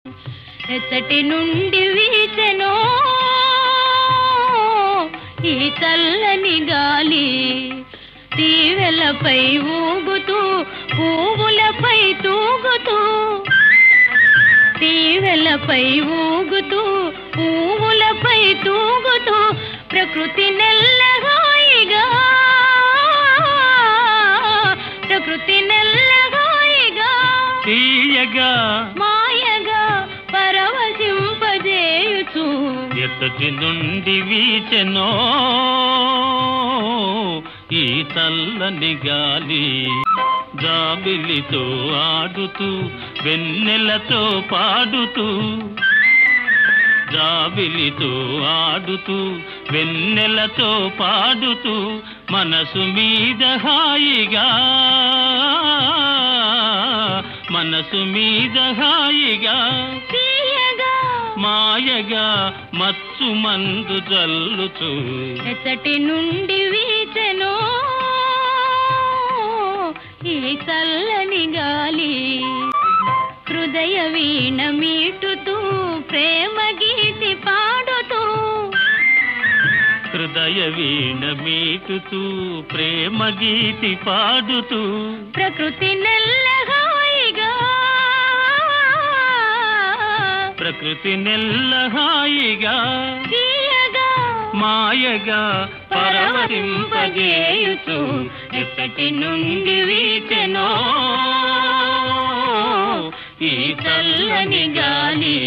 ఎచ్చటి నుండి వీచెనో ఈ చల్లని గాలి, తీవెలపై ఊగుతూ పువ్వులపై తూగుతూ, తీవెలపై ఊగుతూ పువ్వులపై తూగుతూ, ప్రకృతి నెల్లగాయిగా, ప్రకృతి నెల్లగాయిగా తీయగా మాయగా పరవశింపజేయుచు, ఎత్తటి నుండి వీచెనో ఈ చల్లని గాలి, జాబిలితో ఆడుతూ వెన్నెలతో పాడుతూ, జాబిలితో ఆడుతూ వెన్నెలతో పాడుతూ, మనసు మీద హాయిగా, మనసు మీద హాయిగా తీయగా మాయగా మత్తు మందు జల్లుతూ, ఎచ్చటి నుండి వీచెనో ఈ చల్లని గాలి, హృదయ వీణ మీటుతూ ప్రేమ గీతి పాడుతూ, హృదయ వీణ మీటుతూ ప్రేమ గీతి పాడుతూ, ప్రకృతి నెల్లగాయిగా, ప్రకృతి నెల్లహాయిగా తీయగా మాయగా పరవశింపజేయుచు, ఎక్కటి నుండి వీచెనో ఈ చల్లని గాలి.